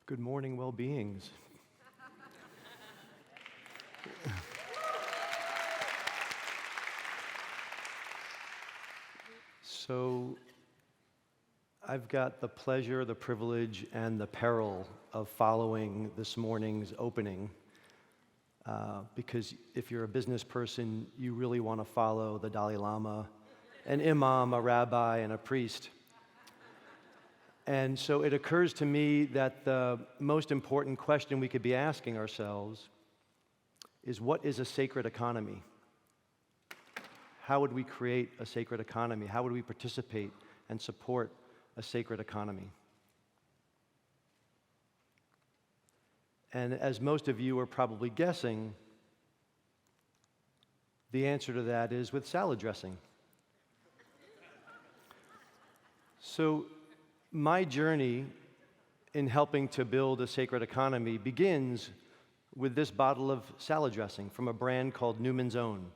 Good morning, well-beings. So, I've got the pleasure, the privilege, and the peril of following this morning's opening. Because if you're a business person, you really want to follow the Dalai Lama, an imam, a rabbi, and a priest. And so it occurs to me that the most important question we could be asking ourselves is, what is a sacred economy? How would we create a sacred economy? How would we participate and support a sacred economy? And as most of you are probably guessing, the answer to that is with salad dressing. So, my journey in helping to build a sacred economy begins with this bottle of salad dressing from a brand called Newman's Own.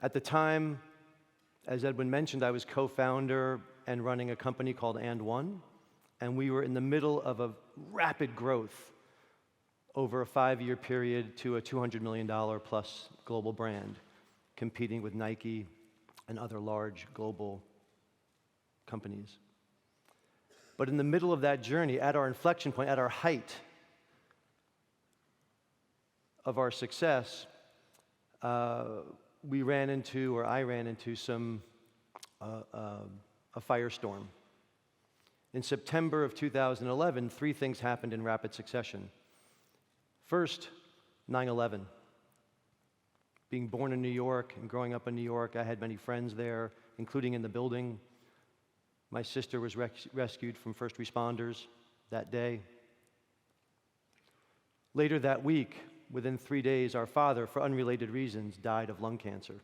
At the time, as Edwin mentioned, I was co-founder and running a company called And One, and we were in the middle of a rapid growth over a 5-year period to a $200 million plus global brand, competing with Nike and other large global companies. But in the middle of that journey, at our inflection point, at our height of our success, I ran into a firestorm. In September of 2011, 3 things happened in rapid succession. First, 9/11. Being born in New York and growing up in New York, I had many friends there, including in the building. My sister was rescued from first responders that day. Later that week, within 3 days, our father, for unrelated reasons, died of lung cancer.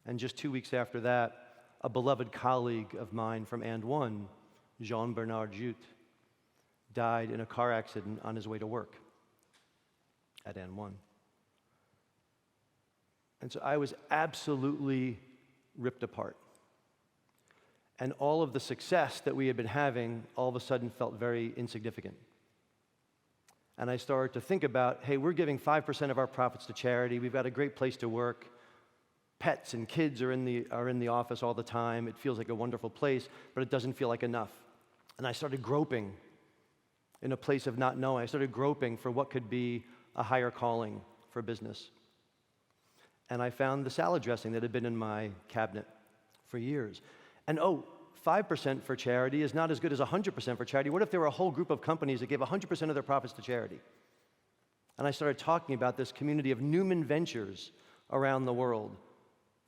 And just 2 weeks after that, a beloved colleague of mine from And One, Jean-Bernard Jute, died in a car accident on his way to work at And One. And so I was absolutely ripped apart. And all of the success that we had been having all of a sudden felt very insignificant. And I started to think about, hey, we're giving 5% of our profits to charity. We've got a great place to work. Pets and kids are in the office all the time. It feels like a wonderful place, but it doesn't feel like enough. And I started groping in a place of not knowing. I started groping for what could be a higher calling for business. And I found the salad dressing that had been in my cabinet for years. And 5% for charity is not as good as 100% for charity. What if there were a whole group of companies that gave 100% of their profits to charity? And I started talking about this community of Newman Ventures around the world.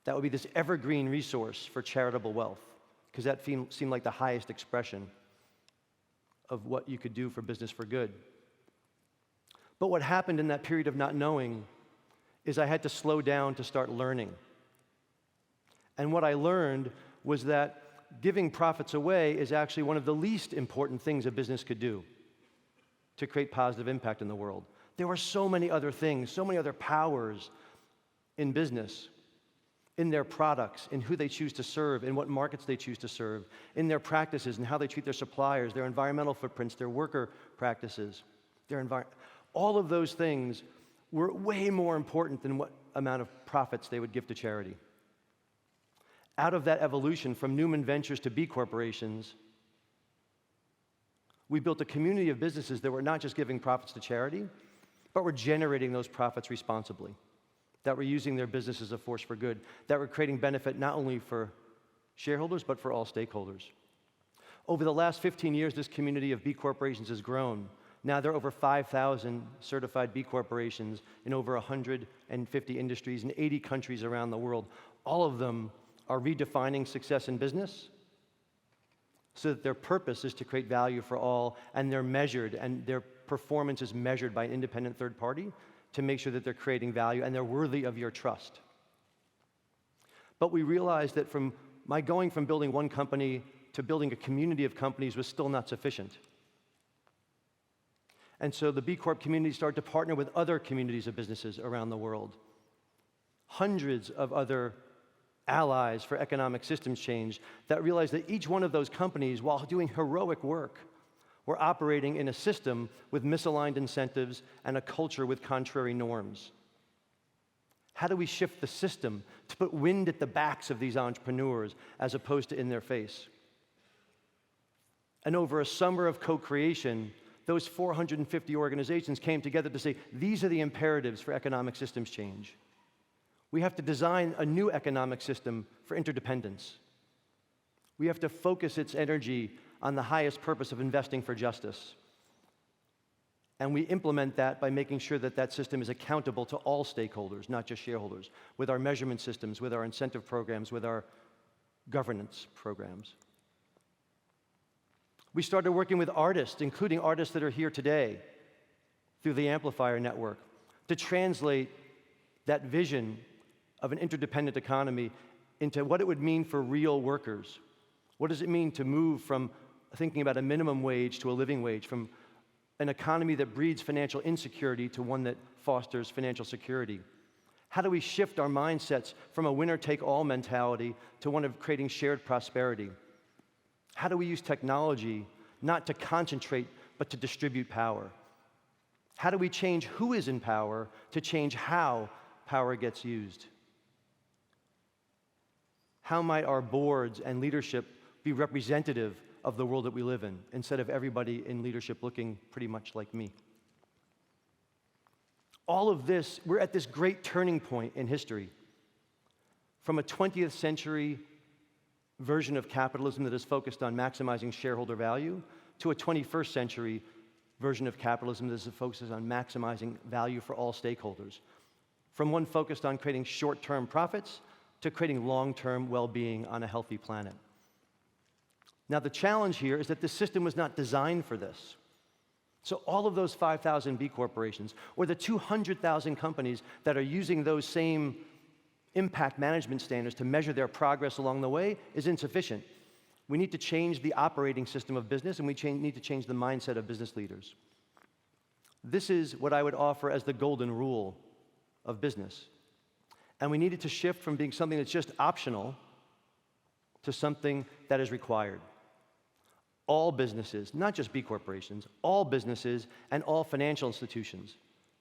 That would be this evergreen resource for charitable wealth, because that seemed like the highest expression of what you could do for business for good. But what happened in that period of not knowing is I had to slow down to start learning. And what I learned was that giving profits away is actually one of the least important things a business could do to create positive impact in the world. There were so many other things, so many other powers in business, in their products, in who they choose to serve, in what markets they choose to serve, in their practices and how they treat their suppliers, their environmental footprints, their worker practices, all of those things were way more important than what amount of profits they would give to charity. Out of that evolution from Newman Ventures to B corporations, we built a community of businesses that were not just giving profits to charity, but were generating those profits responsibly, that were using their business as a force for good, that were creating benefit not only for shareholders, but for all stakeholders. Over the last 15 years, this community of B corporations has grown. Now there are over 5,000 certified B corporations in over 150 industries in 80 countries around the world. All of them are redefining success in business so that their purpose is to create value for all, and they're measured, and their performance is measured by an independent third party to make sure that they're creating value and they're worthy of your trust. But we realized that going from building one company to building a community of companies was still not sufficient. And so the B Corp community started to partner with other communities of businesses around the world. Hundreds of other allies for economic systems change that realized that each one of those companies, while doing heroic work, were operating in a system with misaligned incentives and a culture with contrary norms. How do we shift the system to put wind at the backs of these entrepreneurs as opposed to in their face? And over a summer of co-creation, those 450 organizations came together to say, these are the imperatives for economic systems change. We have to design a new economic system for interdependence. We have to focus its energy on the highest purpose of investing for justice. And we implement that by making sure that that system is accountable to all stakeholders, not just shareholders, with our measurement systems, with our incentive programs, with our governance programs. We started working with artists, including artists that are here today, through the Amplifier Network, to translate that vision of an interdependent economy into what it would mean for real workers. What does it mean to move from thinking about a minimum wage to a living wage, from an economy that breeds financial insecurity to one that fosters financial security? How do we shift our mindsets from a winner-take-all mentality to one of creating shared prosperity? How do we use technology not to concentrate, but to distribute power? How do we change who is in power to change how power gets used? How might our boards and leadership be representative of the world that we live in, instead of everybody in leadership looking pretty much like me? All of this, we're at this great turning point in history. From a 20th century version of capitalism that is focused on maximizing shareholder value to a 21st century version of capitalism that is focused on maximizing value for all stakeholders. From one focused on creating short-term profits to creating long-term well-being on a healthy planet. Now, the challenge here is that the system was not designed for this. So all of those 5,000 B corporations, or the 200,000 companies that are using those same impact management standards to measure their progress along the way, is insufficient. We need to change the operating system of business, and we need to change the mindset of business leaders. This is what I would offer as the golden rule of business. And we needed to shift from being something that's just optional to something that is required. All businesses, not just B corporations, all businesses and all financial institutions.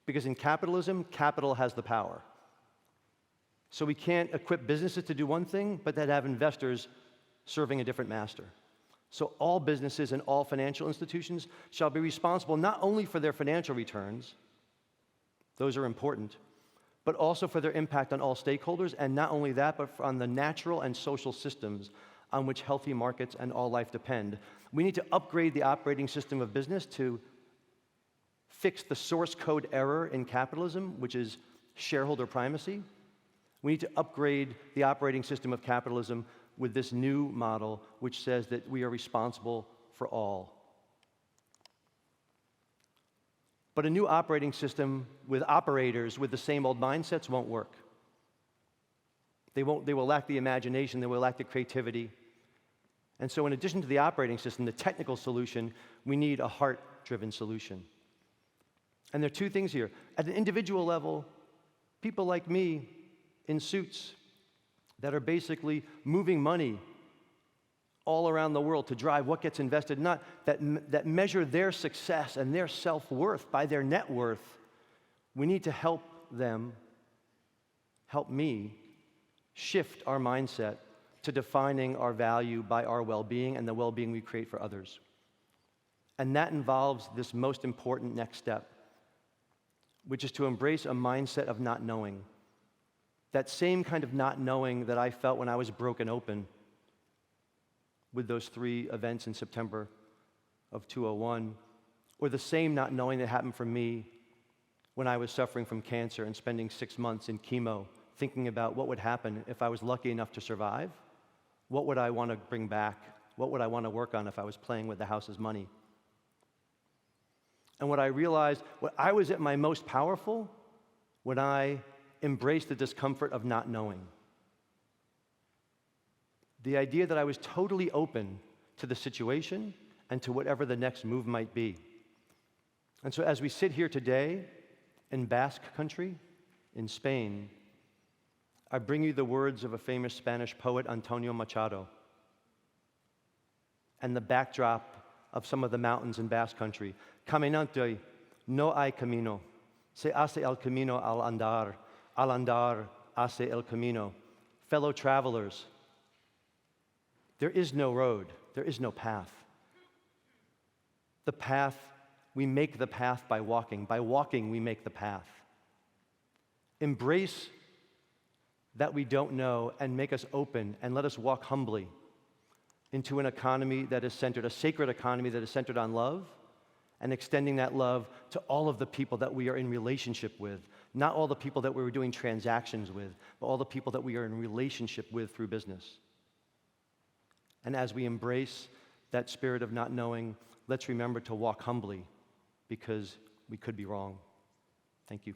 Because in capitalism, capital has the power. So we can't equip businesses to do one thing, but then have investors serving a different master. So all businesses and all financial institutions shall be responsible not only for their financial returns, those are important, but also for their impact on all stakeholders, and not only that, but on the natural and social systems on which healthy markets and all life depend. We need to upgrade the operating system of business to fix the source code error in capitalism, which is shareholder primacy. We need to upgrade the operating system of capitalism with this new model, which says that we are responsible for all. But a new operating system with operators with the same old mindsets won't work. They will lack the imagination, they will lack the creativity. And so in addition to the operating system, the technical solution, we need a heart-driven solution. And there are two things here. At an individual level, people like me in suits that are basically moving money all around the world to drive what gets invested, not that measure their success and their self-worth by their net worth. We need to help them, help me, shift our mindset to defining our value by our well-being and the well-being we create for others. And that involves this most important next step, which is to embrace a mindset of not knowing. That same kind of not knowing that I felt when I was broken open with those 3 events in September of 2001, or the same not knowing that happened for me when I was suffering from cancer and spending 6 months in chemo, thinking about what would happen if I was lucky enough to survive. What would I want to bring back? What would I want to work on if I was playing with the house's money? And what I realized, I was at my most powerful when I embraced the discomfort of not knowing. The idea that I was totally open to the situation and to whatever the next move might be. And so as we sit here today in Basque Country, in Spain, I bring you the words of a famous Spanish poet, Antonio Machado, and the backdrop of some of the mountains in Basque Country. Caminante, no hay camino. Se hace el camino al andar hace el camino. Fellow travelers, there is no road, there is no path. The path, we make the path by walking. By walking, we make the path. Embrace that we don't know and make us open and let us walk humbly into an economy that is centered, a sacred economy that is centered on love, and extending that love to all of the people that we are in relationship with. Not all the people that we're doing transactions with, but all the people that we are in relationship with through business. And as we embrace that spirit of not knowing, let's remember to walk humbly, because we could be wrong. Thank you.